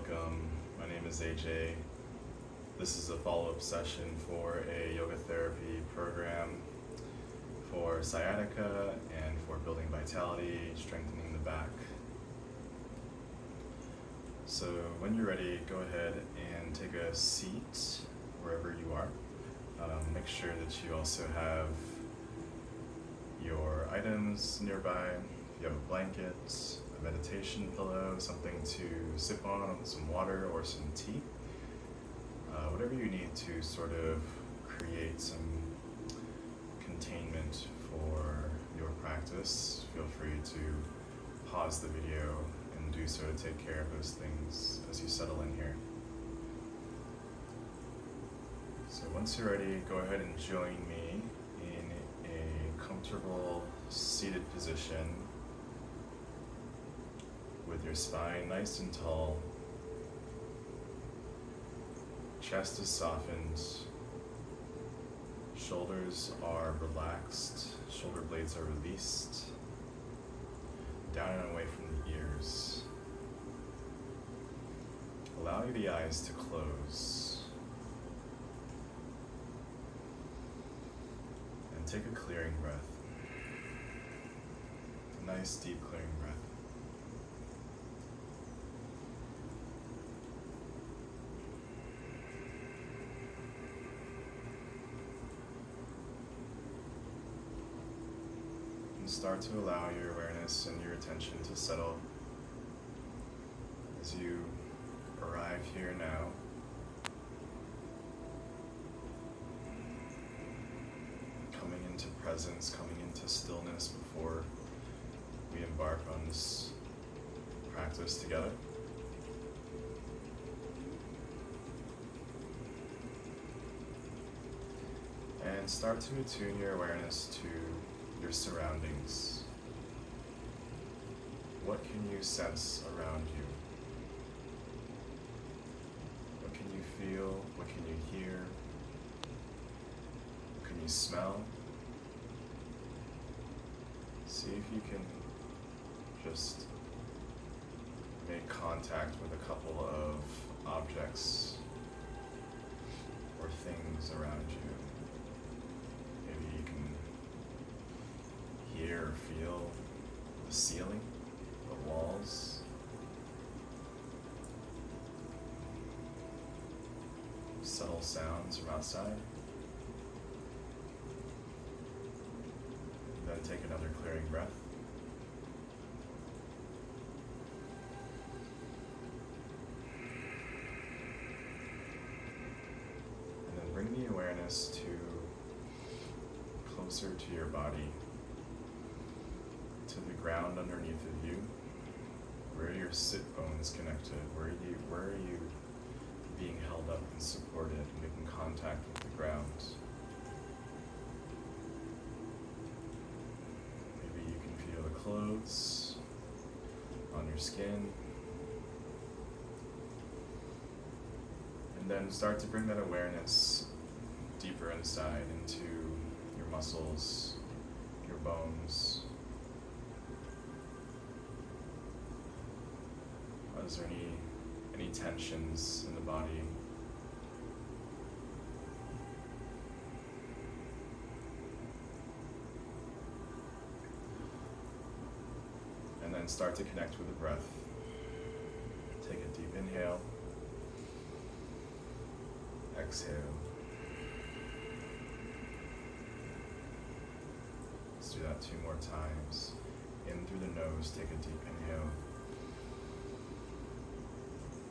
welcome. My name is AJ. This is a follow-up session for a yoga therapy program for sciatica and for building vitality, strengthening the back. So when you're ready, go ahead and take a seat wherever you are. Make sure that you also have your items nearby. If you have a blanket, a meditation pillow, something to sip on, some water or some tea, whatever you need to sort of create some containment for your practice. Feel free to pause the video and do so to take care of those things as you settle in here. So once you're ready, go ahead and join me in a comfortable seated position with your spine nice and tall, chest is softened, shoulders are relaxed, shoulder blades are released, down and away from the ears. Allow the eyes to close. And take a clearing breath. A nice deep clearing breath. Start to allow your awareness and your attention to settle as you arrive here now. Coming into presence, coming into stillness before we embark on this practice together. And start to attune your awareness to your surroundings. What can you sense around you? What can you feel? What can you hear? What can you smell? See if you can just make contact with a couple of objects or things around you. Maybe you can hear or feel the ceiling, the walls, subtle sounds from outside. Then take another clearing breath. And then bring the awareness to closer to your body, to the ground underneath of you. Where are your sit bones connected? Where are you being held up and supported, making contact with the ground? Maybe you can feel the clothes on your skin. And then start to bring that awareness deeper inside into your muscles, your bones. Is there any tensions in the body? And then start to connect with the breath. Take a deep inhale. Exhale. Let's do that 2 more times. In through the nose, take a deep inhale.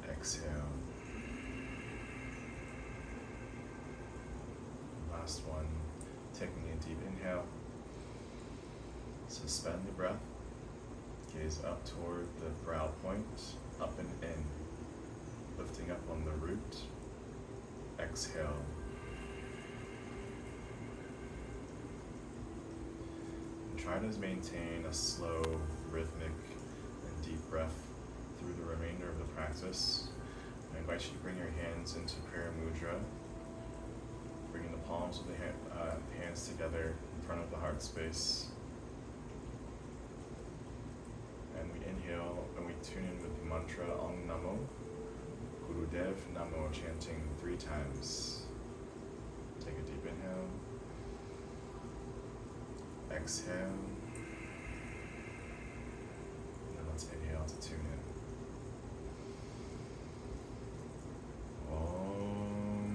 Exhale. Last one, taking a deep inhale. Suspend the breath. Gaze up toward the brow point, up and in. Lifting up on the root. Exhale. And try to maintain a slow, rhythmic, and deep breath through the remainder of the practice. I invite you to bring your hands into prayer mudra, bringing the palms of the hands together in front of the heart space. And we inhale and we tune in with the mantra Om Namo Gurudev Namo, chanting 3 times. Take a deep inhale. Exhale. And then let's inhale to tune in. Om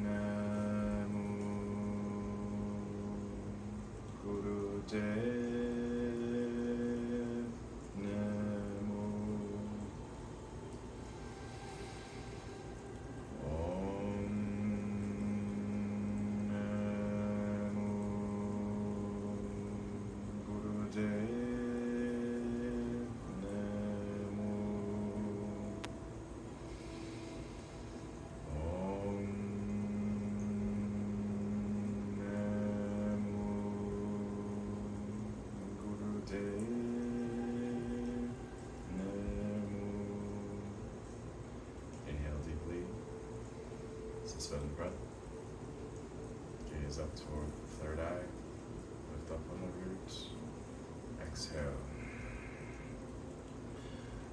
Namo Gurudev Namo. Om Namo Gurudev Namo. Om Namo Gurudev Namo. Inhale deeply. Suspend the breath. Gaze up toward the third eye. Lift up on the root. Exhale.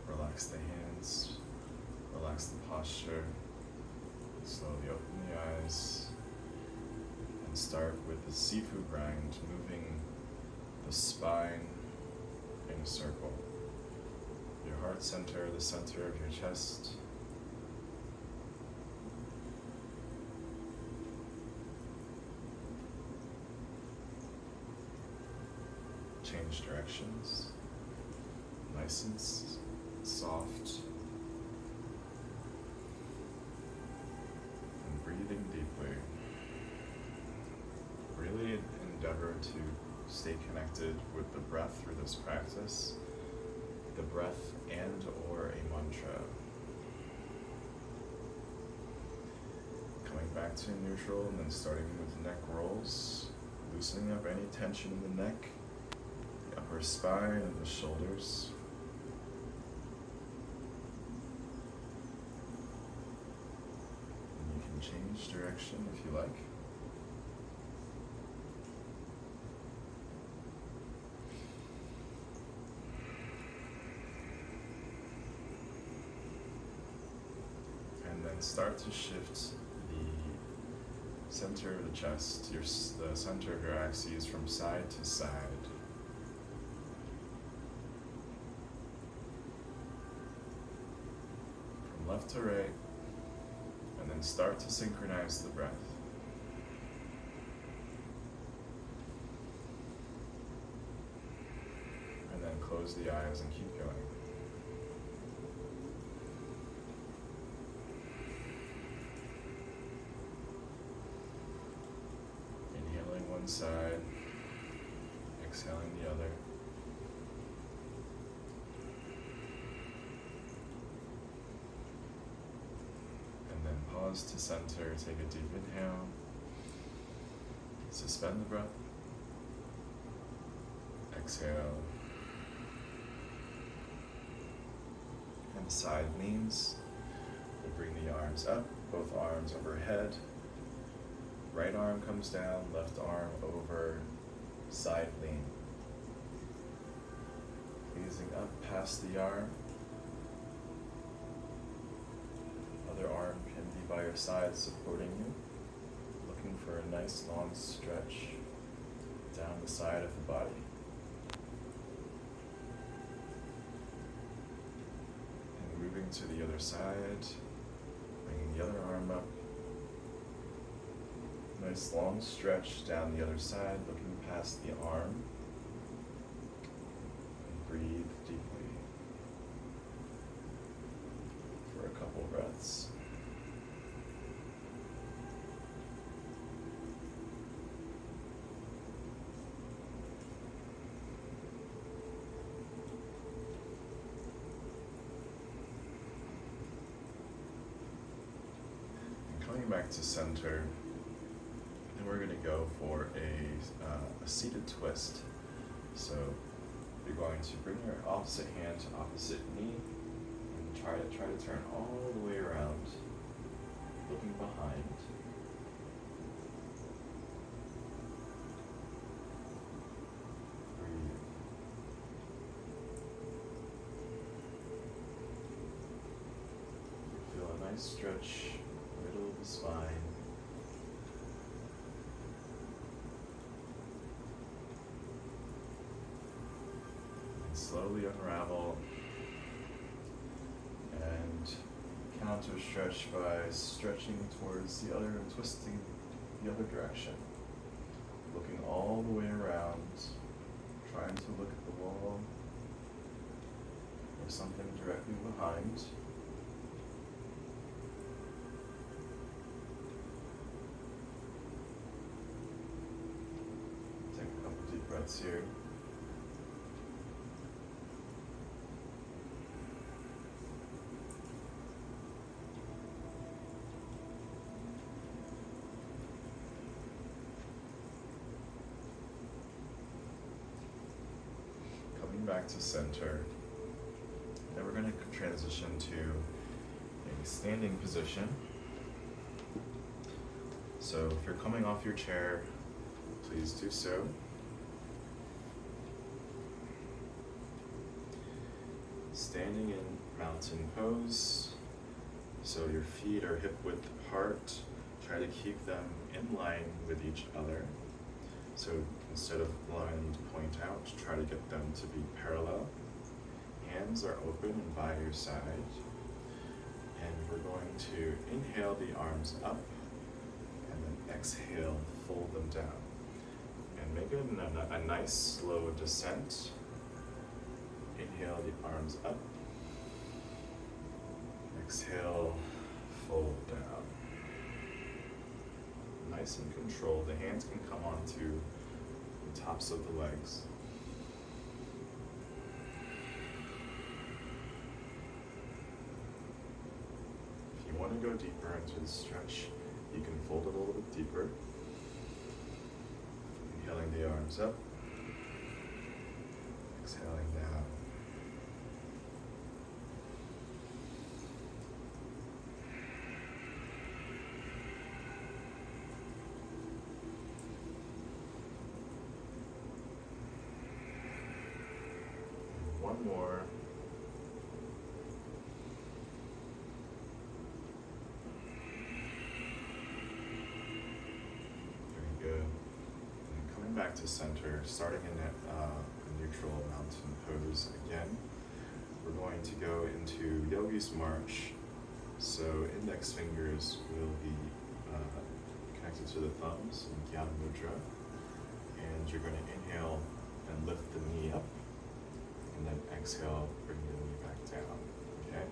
Relax the hands. Relax the posture. Slowly open the eyes. And start with the Sifu grind, moving the spine in a circle. Your heart center, the center of your chest. Change directions. Nice and soft. And breathing deeply. Really endeavor to stay connected with the breath through this practice. The breath and or a mantra. Coming back to neutral and then starting with neck rolls. Loosening up any tension in the neck, the upper spine and the shoulders. And you can change direction if you like. And then start to shift the center of the chest, the center of your axes from side to side. From left to right, and then start to synchronize the breath. And then close the eyes and keep going. Inhaling one side, exhaling the other. And then pause to center, take a deep inhale. Suspend the breath. Exhale. And side leans. We'll bring the arms up, both arms overhead. Right arm comes down, left arm over, side lean. Gazing up past the arm. Other arm can be by your side supporting you. Looking for a nice long stretch down the side of the body. And moving to the other side, bringing the other arm up. Nice long stretch down the other side, looking past the arm. And breathe deeply for a couple breaths. And coming back to center. And we're going to go for a seated twist. So you're going to bring your opposite hand to opposite knee and try to turn all the way around, looking behind. Breathe. nice stretch, middle of the spine. And slowly unravel and counter stretch by stretching towards the other and twisting the other direction. Looking all the way around, trying to look at the wall or something directly behind. Take a couple deep breaths here. Back to center. Then we're going to transition to a standing position. So if you're coming off your chair, please do so. Standing in mountain pose. So your feet are hip width apart. Try to keep them in line with each other. So instead of allowing them to point out, try to get them to be parallel. Hands are open and by your side. And we're going to inhale the arms up and then exhale, fold them down. And make it a nice slow descent. Inhale the arms up. Exhale, fold down. Nice and controlled. The hands can come onto the tops of the legs. If you want to go deeper into the stretch, you can fold it a little bit deeper. Inhaling the arms up. Exhaling down. One more. Very good. And coming back to center, starting in a neutral mountain pose again. We're going to go into Yogi's March. So index fingers will be connected to the thumbs in Gyana Mudra. And you're going to inhale and lift the knee up. And then exhale, bring the knee back down, okay?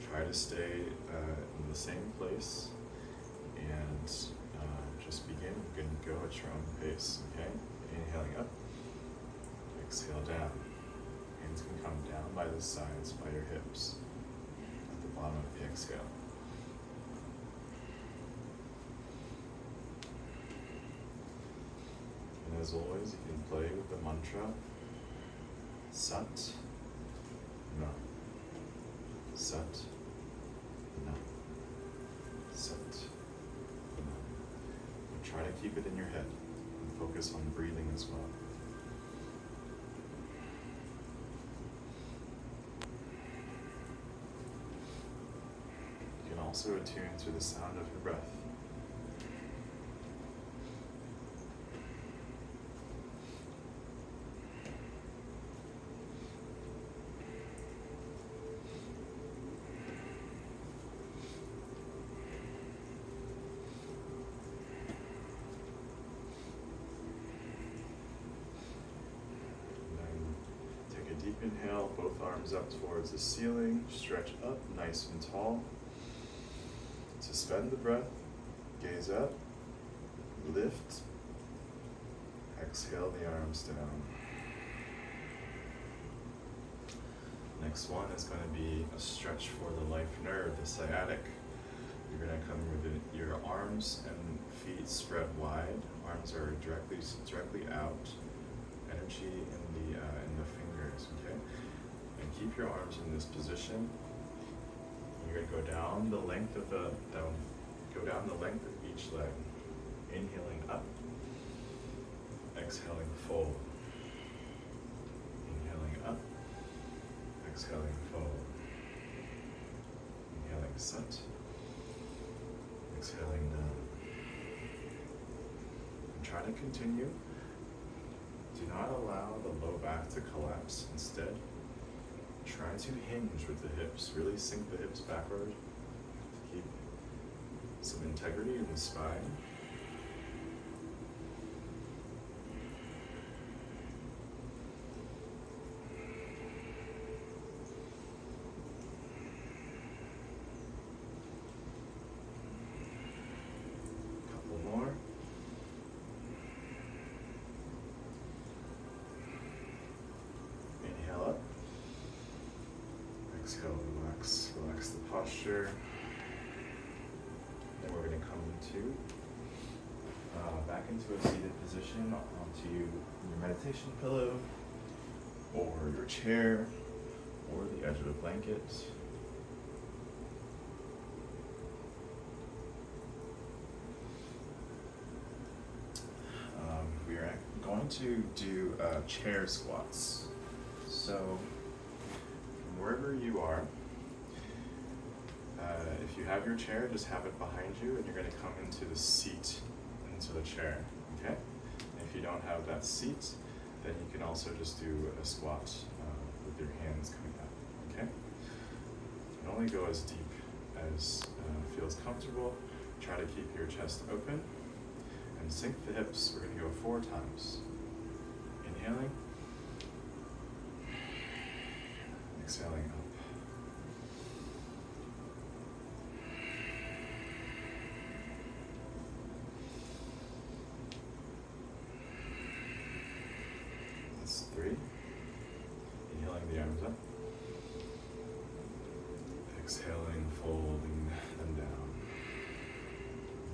Try to stay in the same place and just begin. You can go at your own pace, okay? Inhaling up, exhale down. Hands can come down by the sides, by your hips, at the bottom of the exhale. And as always, you can play with the mantra, Sat, Nam. Sat, Nam. Sat, Nam. But try to keep it in your head and focus on breathing as well. You can also attune to the sound of your breath. Deep inhale, both arms up towards the ceiling, stretch up nice and tall. Suspend the breath, gaze up, lift, exhale the arms down. Next one is going to be a stretch for the life nerve, the sciatic. You're going to come with your arms and feet spread wide. Arms are directly out. Energy in the fingers, okay? And keep your arms in this position. You're going to go down the length of each leg. Inhaling up, exhaling fold. Inhaling up, exhaling fold. Inhaling set, Exhaling down. And try to continue. Do not allow the low back to collapse. Instead, try to hinge with the hips. Really sink the hips backward to keep some integrity in the spine. Exhale, relax the posture. Then we're going to come to back into a seated position onto your meditation pillow or your chair or the edge of a blanket. We are going to do chair squats. So wherever you are, if you have your chair, just have it behind you, and you're going to come into the seat, into the chair, okay? If you don't have that seat, then you can also just do a squat with your hands coming up, okay? And only go as deep as feels comfortable. Try to keep your chest open, and sink the hips. We're going to go 4 times. Inhaling. Exhaling up. That's 3. Inhaling the arms up. Exhaling, folding them down.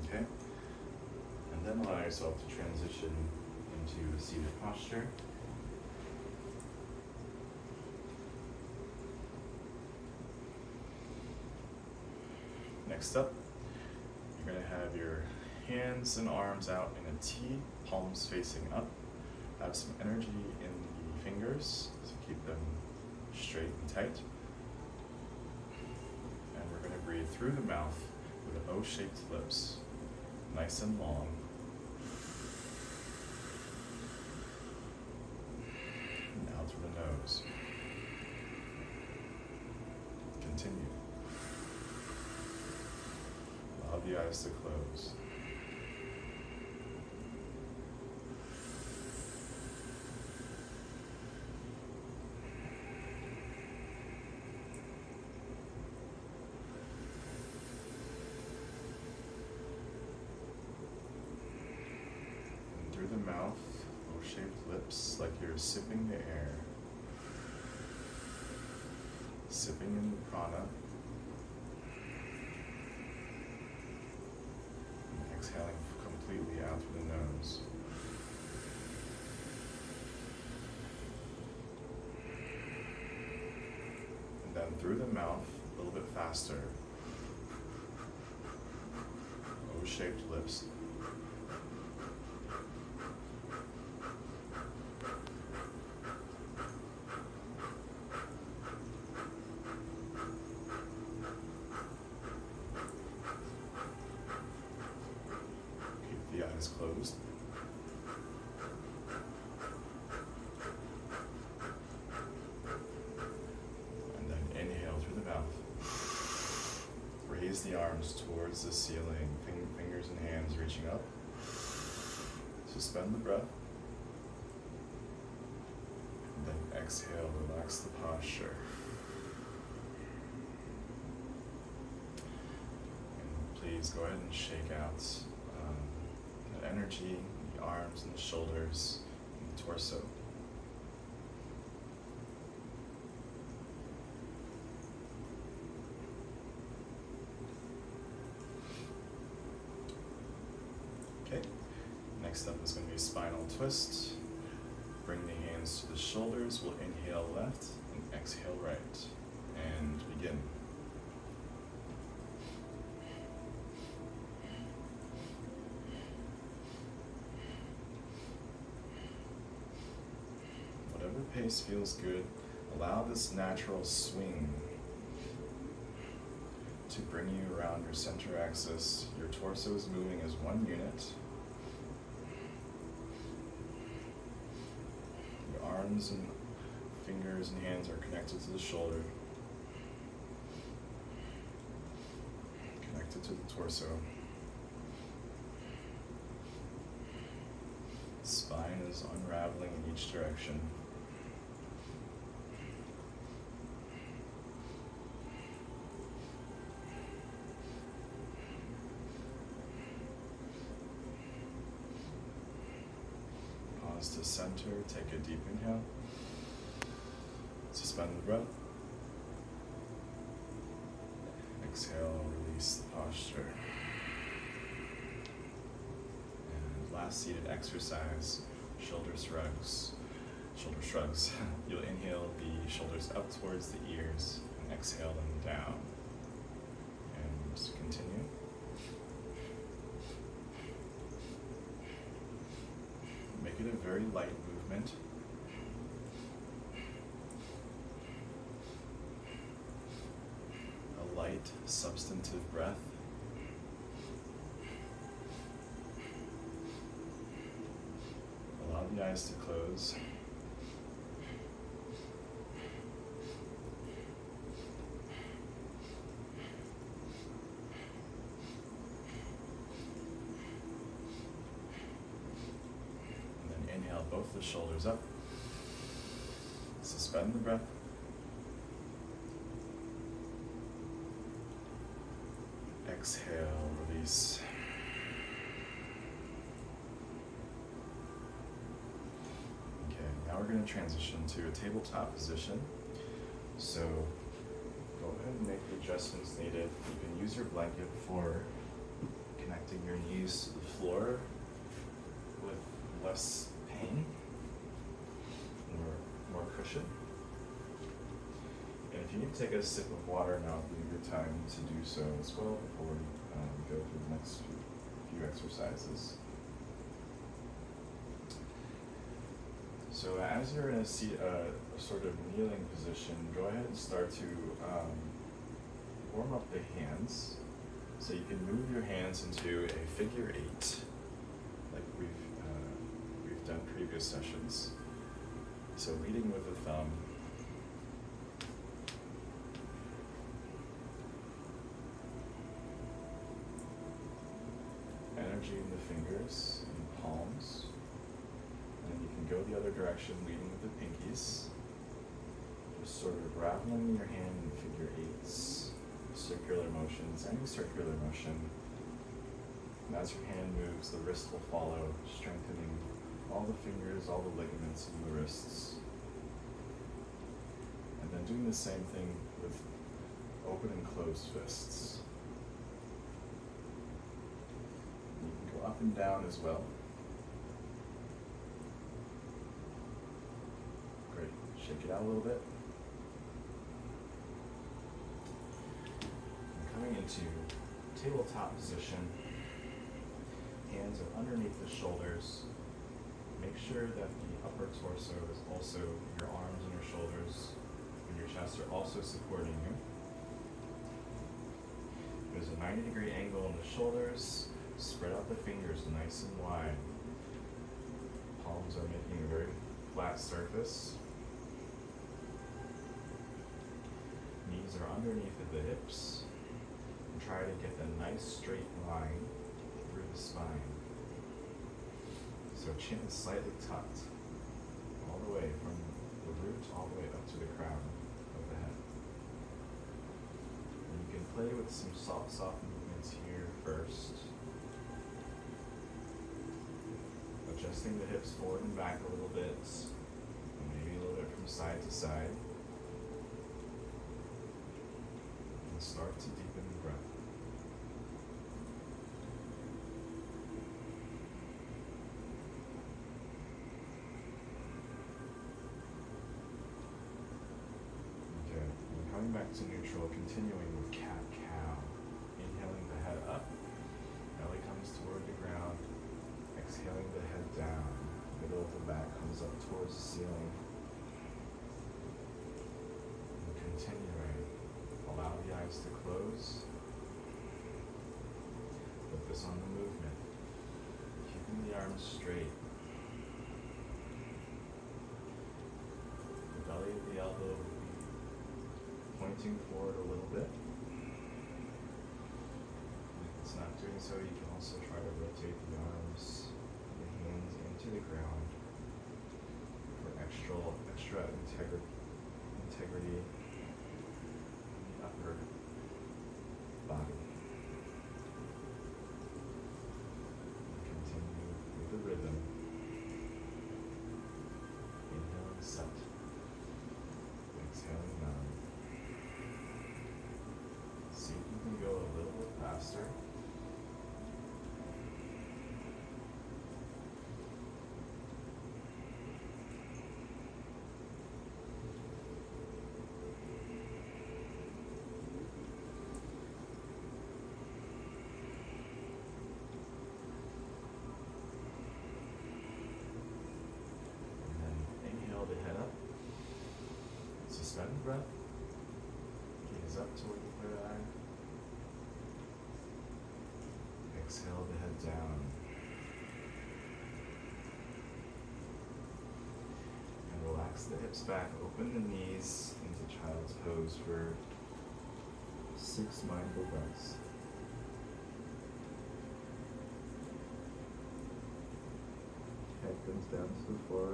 Okay? And then allow yourself to transition into a seated posture. Next up, you're going to have your hands and arms out in a T, palms facing up. Have some energy in the fingers to keep them straight and tight. And we're going to breathe through the mouth with O-shaped lips, nice and long. And out through the nose. Continue. Allow the eyes to close. And through the mouth, O-shaped lips, like you're sipping the air. Sipping in the prana. Exhaling completely out through the nose. And then through the mouth, a little bit faster. O-shaped lips. The eyes closed. And then inhale through the mouth. Raise the arms towards the ceiling, fingers and hands reaching up. Suspend the breath. And then exhale, relax the posture. And please go ahead and shake out energy in the arms and the shoulders and the torso. Okay, next up is going to be spinal twist. Bring the hands to the shoulders. We'll inhale left and exhale right. And begin. Pace feels good. Allow this natural swing to bring you around your center axis. Your torso is moving as one unit. Your arms and fingers and hands are connected to the shoulder, connected to the torso. Spine is unraveling in each direction. Pause to center, take a deep inhale. Suspend the breath. Exhale, release the posture. And last seated exercise, shoulder shrugs. Shoulder shrugs. You'll inhale the shoulders up towards the ears and exhale them down. And continue. Make it a very light movement. A light, substantive breath. Allow the eyes to close. Inhale both the shoulders up. Suspend the breath. Exhale, release. Okay, now we're going to transition to a tabletop position. So go ahead and make the adjustments needed. You can use your blanket for connecting your knees to the floor with less pain or more cushion. And if you need to take a sip of water, now would be a good time to do so as well before we go through the next few exercises. So as you're in a sort of kneeling position, go ahead and start to warm up the hands. So you can move your hands into a figure 8, like we've done previous sessions. So leading with the thumb. Energy in the fingers and palms. And you can go the other direction, leading with the pinkies. Just sort of raveling your hand in figure 8s, circular motions, any circular motion. And as your hand moves, the wrist will follow, strengthening all the fingers, all the ligaments in the wrists. And then doing the same thing with open and closed fists. You can go up and down as well. Great. Shake it out a little bit. And coming into tabletop position. Hands are underneath the shoulders. Make sure that the upper torso is also, your arms and your shoulders and your chest are also supporting you. There's a 90-degree angle in the shoulders. Spread out the fingers nice and wide. Palms are making a very flat surface. Knees are underneath of the hips. And try to get a nice straight line through the spine. So chin is slightly tucked, all the way from the root all the way up to the crown of the head. And you can play with some soft movements here first. Adjusting the hips forward and back a little bit, and maybe a little bit from side to side. And start to deepen the breath. Coming back to neutral, continuing with cat-cow. Inhaling the head up, belly comes toward the ground. Exhaling the head down, middle of the back comes up towards the ceiling. And continuing, allow the eyes to close. focus on the movement, keeping the arms straight. The belly of the elbow will be pointing forward a little bit. If it's not doing so, you can also try to rotate the arms, the hands into the ground for extra integrity in the upper body. Continue with the rhythm. Inhaling set. Exhaling none. See if you can go a little bit faster. The head up, suspend the breath, gaze up toward the third eye, exhale the head down, and relax the hips back, open the knees into child's pose for 6 mindful breaths. Head comes down to the floor.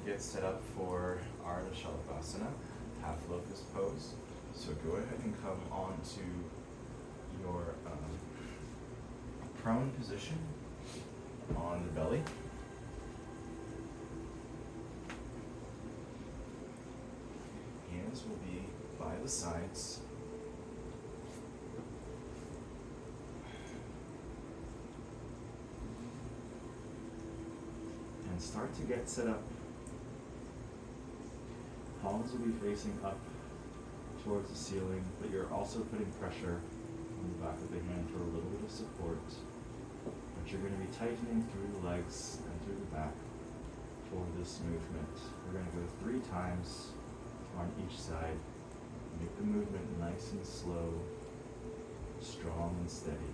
Get set up for Ardha Shalabhasana, half locust pose. So go ahead and come onto your prone position on the belly. Hands will be by the sides. And start to get set up. Palms will be facing up towards the ceiling, but you're also putting pressure on the back of the hand for a little bit of support. But you're going to be tightening through the legs and through the back for this movement. We're going to go 3 times on each side. Make the movement nice and slow, strong and steady.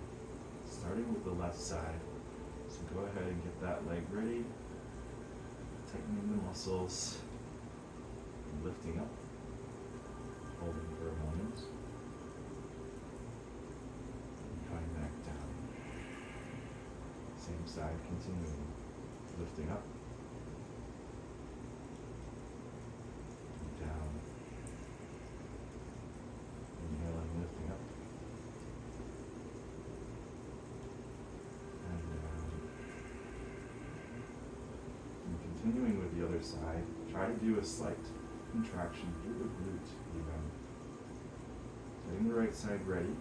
Starting with the left side. So go ahead and get that leg ready, tightening the muscles. Lifting up, holding for a moment, and coming back down. Same side, continuing, lifting up, and down, inhaling, lifting up, and down. And continuing with the other side, try to do a slight contraction through the glute even. Getting the right side ready,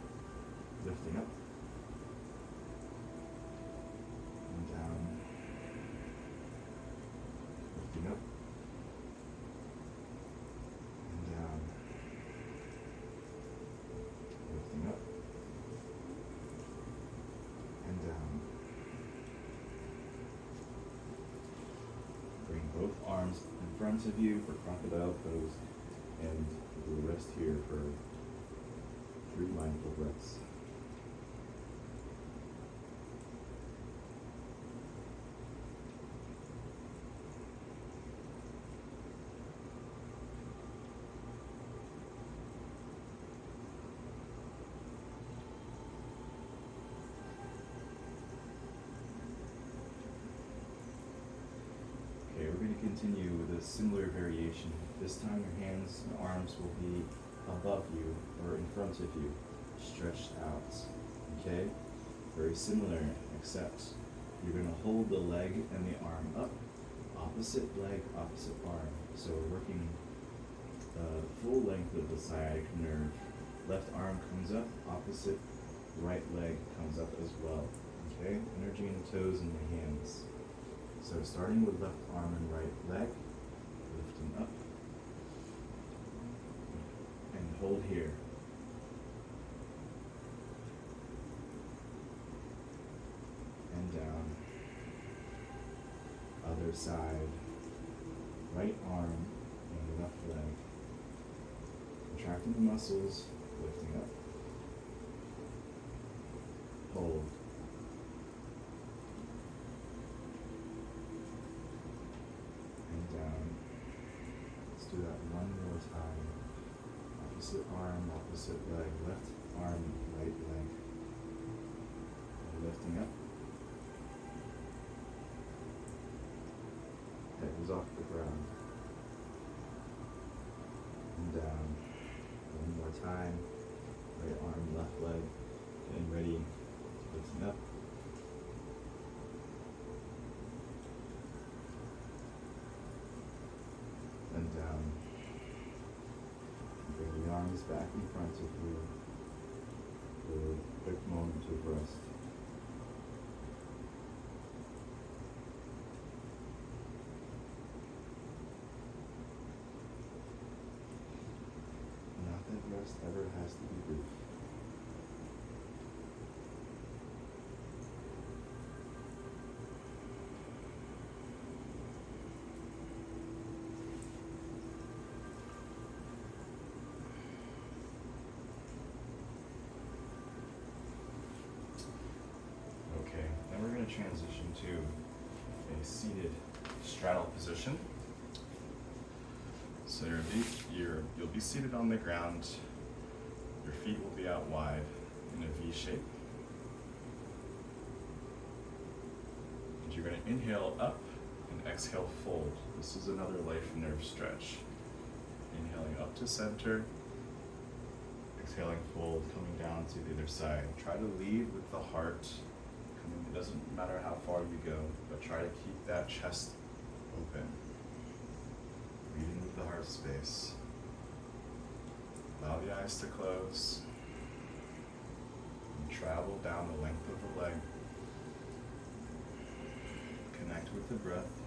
lifting up and down, lifting up and down, lifting up and down. Bring both arms in front of you for crocodile pose, and we'll rest here for 3 mindful breaths. Okay, we're going to continue with a similar variation. This time your hands and arms will be above you or in front of you, stretched out. Okay? Very similar, except you're going to hold the leg and the arm up, opposite leg, opposite arm. So we're working the full length of the sciatic nerve. Left arm comes up, opposite right leg comes up as well. Okay, energy in the toes and your hands. So starting with left arm and right leg, lifting up, and hold here. And down. Other side, right arm and left leg. Contracting the muscles, lifting up. Hold. And down. Let's do that one more time. Opposite arm, opposite leg, left arm, right leg. And lifting up. Head is off the ground. And down. One more time. Right arm, left leg. Getting ready. Lifting up. And down. Bring the arms back in front of you for a quick moment of rest. Not that rest ever has to be brief. Okay, then we're going to transition to a seated straddle position. So you'll be seated on the ground. Your feet will be out wide in a V shape. And you're going to inhale up and exhale fold. This is another life nerve stretch. Inhaling up to center. Exhaling fold, coming down to the other side. Try to lead with the heart. It doesn't matter how far you go, but try to keep that chest open. Leading with the heart space. Allow the eyes to close. And travel down the length of the leg. Connect with the breath.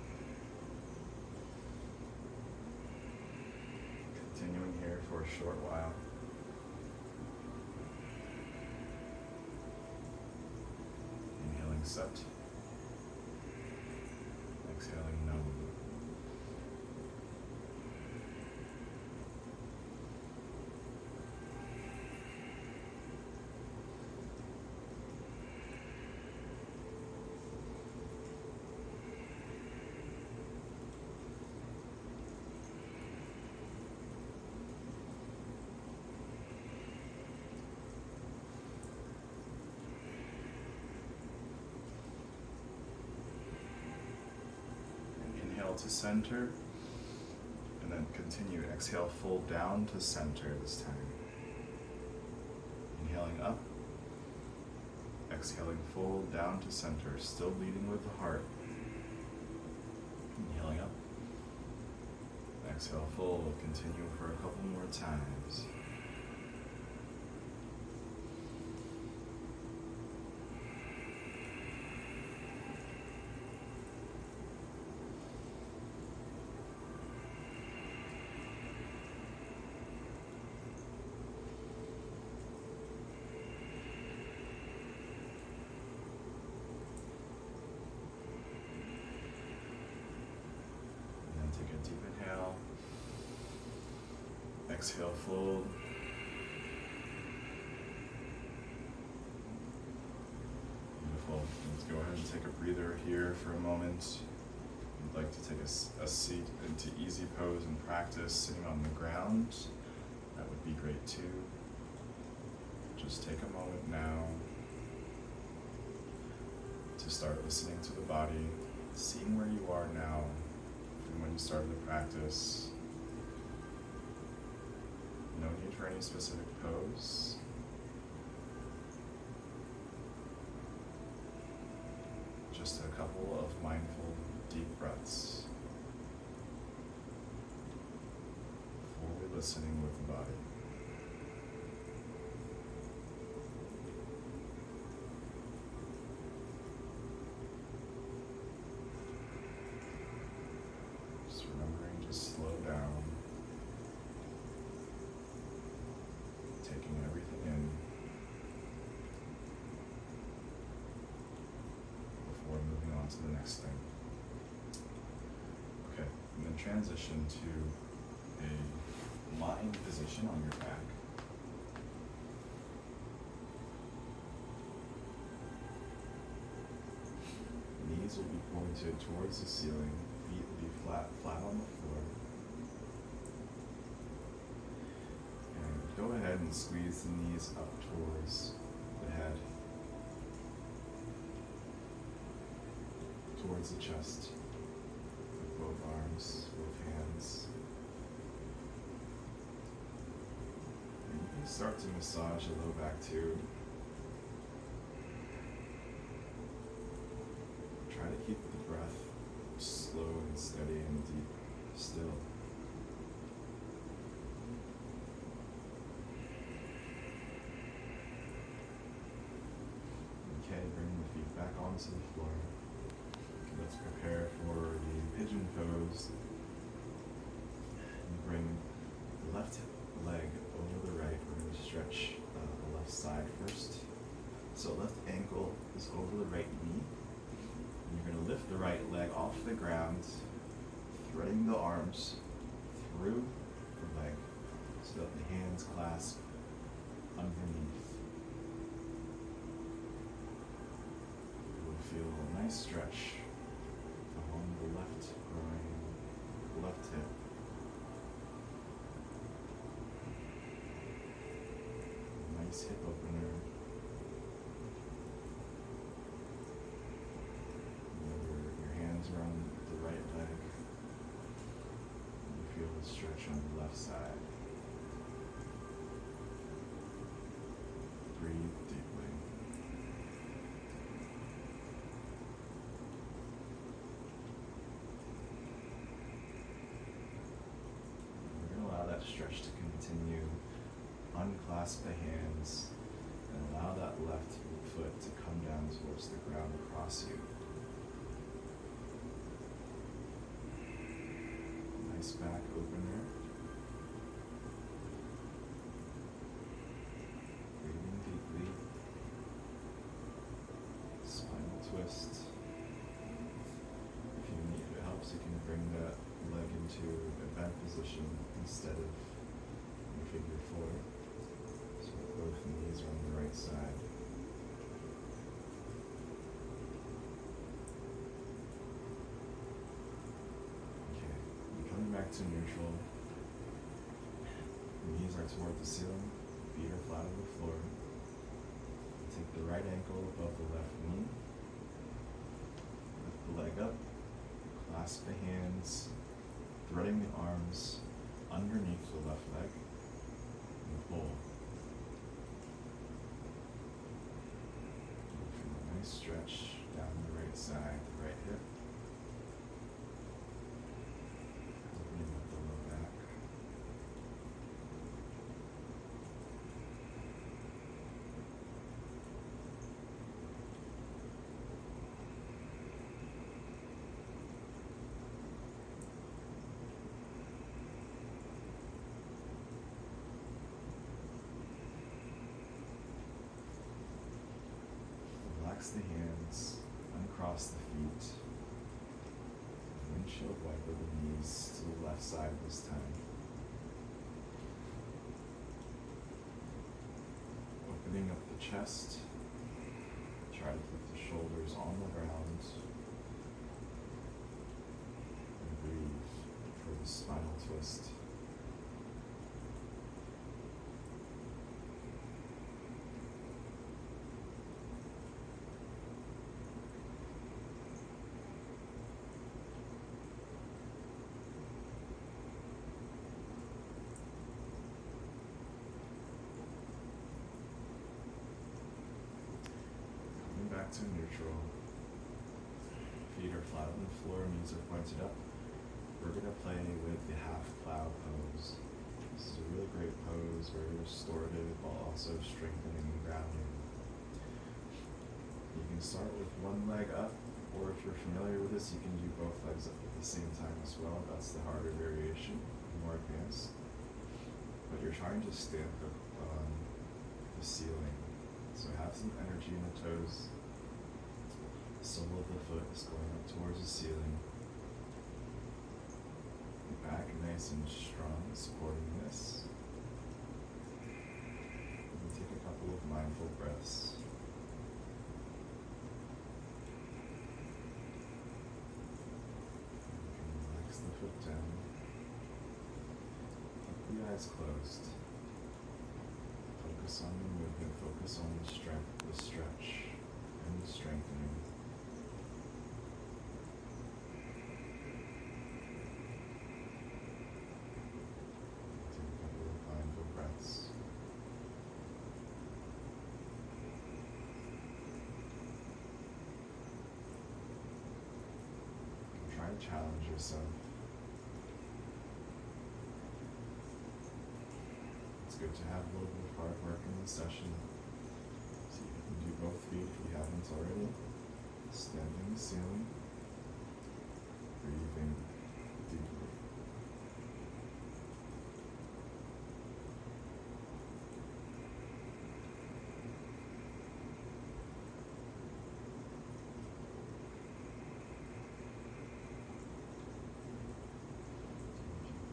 Continuing here for a short while. Set. Exhaling no. To center, and then continue. Exhale, fold down to center this time. Inhaling up, exhaling, fold down to center, still leading with the heart. Inhaling up, exhale, fold, continue for a couple more times. Take a deep inhale. Exhale, fold. Beautiful. Let's go ahead and take a breather here for a moment. If you'd like to take a seat into easy pose and practice sitting on the ground, that would be great too. Just take a moment now to start listening to the body, seeing where you are now from when you started the practice. No need for any specific pose. Just a couple of mindful, deep breaths. Fully listening with the body. transition to a lying position on your back. Knees will be pointed towards the ceiling, feet will be flat on the floor. And go ahead and squeeze the knees up towards the head, towards the chest, with both arms, both hands. And you can start to massage the low back too. Try to keep the breath slow and steady and deep still. Okay, bring the feet back onto the floor. Let's prepare for the pigeon pose. And bring the left leg over the right. We're going to stretch the left side first. So left ankle is over the right knee. And you're going to lift the right leg off the ground, threading the arms through the leg so that the hands clasp underneath. You'll feel a nice stretch along the left groin, left hip. Nice hip opener. Your hands are on the right leg. You feel the stretch on the left side. Breathe deeply. Stretch to continue. Unclasp the hands and allow that left foot to come down towards the ground across you. Nice back opener. Breathing deeply. Spinal twist. If you need it helps, you can bring that leg into a bent position instead of in figure four. So both knees are on the right side. Okay, and coming back to neutral. Knees are toward the ceiling, feet are flat on the floor. Take the right ankle above the left knee. Lift the leg up, clasp the hands, threading the arms underneath the left leg, and pull. You'll feel a nice stretch down the right side, the right hip. Opening up the low back. Relax the hands, uncross the feet, windshield wiper the knees to the left side this time. Opening up the chest, try to keep the shoulders on the ground, and breathe for the spinal twist. Back to neutral. Feet are flat on the floor, knees are pointed up. We're going to play with the half plow pose. This is a really great pose, very restorative while also strengthening and grounding. You can start with one leg up, or if you're familiar with this, you can do both legs up at the same time as well. That's the harder variation, more advanced. But you're trying to stand up on the ceiling. So have some energy in the toes. The sole of the foot is going up towards the ceiling. back nice and strong, supporting this. And take a couple of mindful breaths. You can relax the foot down. Keep the eyes closed. Focus on the movement, focus on the strength, the stretch, and the strengthening. Take a couple of mindful breaths. Try to challenge yourself. It's good to have a little bit of hard work in this session. See if you can do both feet if you haven't already. Standing the ceiling. Breathing deeply.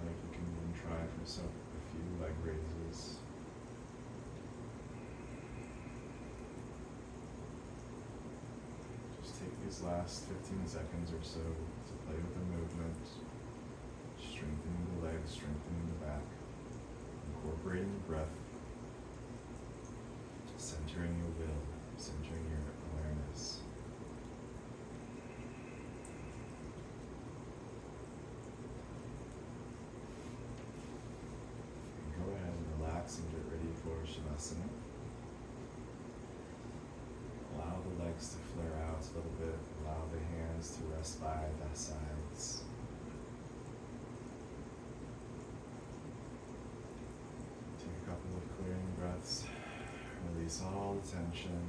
If you can even try for a few leg raises. Just take these last 15 seconds or so to play with the movement, strengthening the legs, strengthening the back, incorporating the breath, centering your will, centering your awareness. Go ahead and relax and get ready for Shavasana. Allow the legs to flare out a little bit. Allow the hands to rest by the sides. Take a couple of clearing breaths. Release all the tension.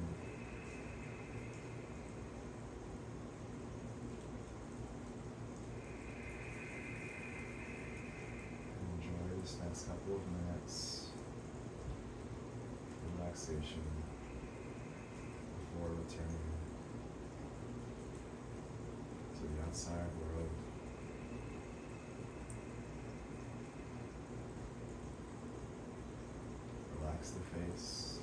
Enjoy this next couple of minutes. Relaxation before returning to the outside world. Relax the face,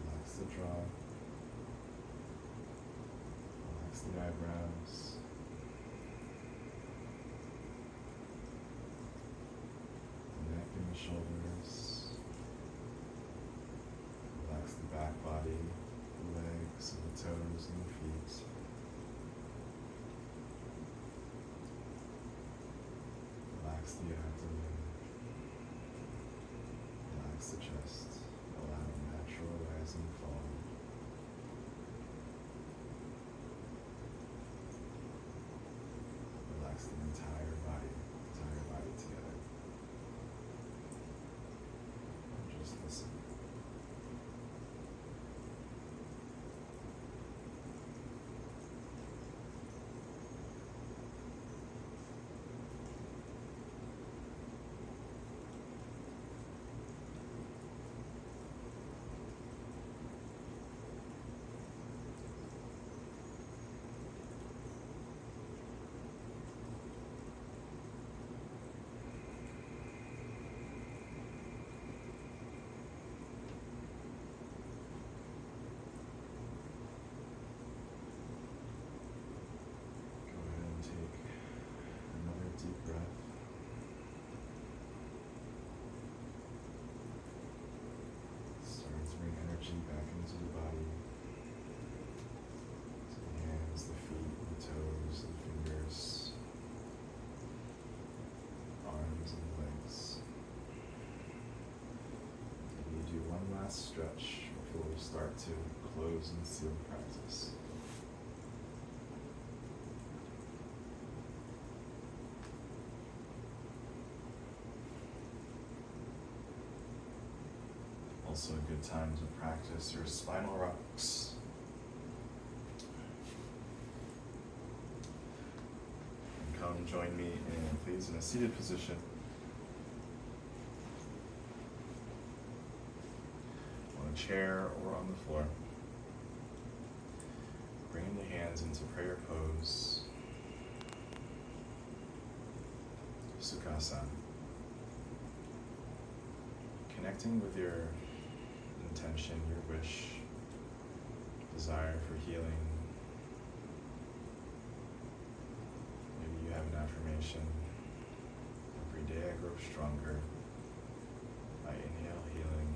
relax the jaw, relax the eyebrows, the neck and the shoulders. Relax the back body, the legs and the toes and the feet. Relax the abdomen. Relax the chest, allowing natural rise and fall. Relax the entire body together. And just listen. Deep breath. Starting to bring energy back into the body. To the hands, the feet, the toes, the fingers, arms and legs. And we do one last stretch before we start to close and seal the practice. Also a good time to practice your spinal rocks. And come join me please in a seated position. On a chair or on the floor. Bringing the hands into prayer pose. Sukhasana. Connecting with your intention, your wish, desire for healing. Maybe you have an affirmation. Every day I grow stronger. I inhale healing.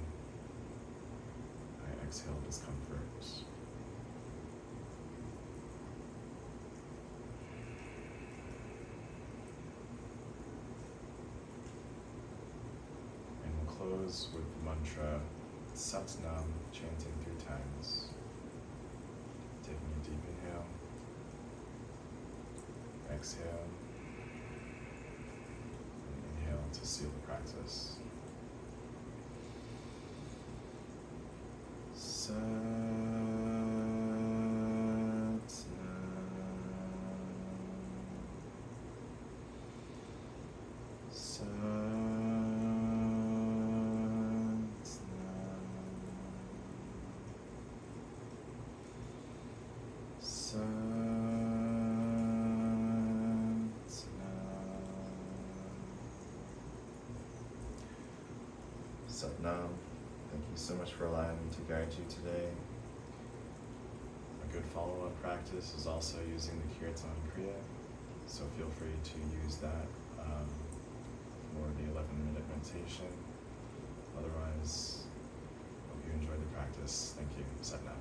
I exhale discomfort. And we'll close with the mantra Sat Nam, chanting 3 times. Taking a deep inhale. Exhale. And inhale to seal the practice. Sat Nam. Sat Satnam, thank you so much for allowing me to guide you today. A good follow-up practice is also using the Kirtan Kriya, so feel free to use that for the 11-minute meditation. Otherwise, hope you enjoy the practice. Thank you.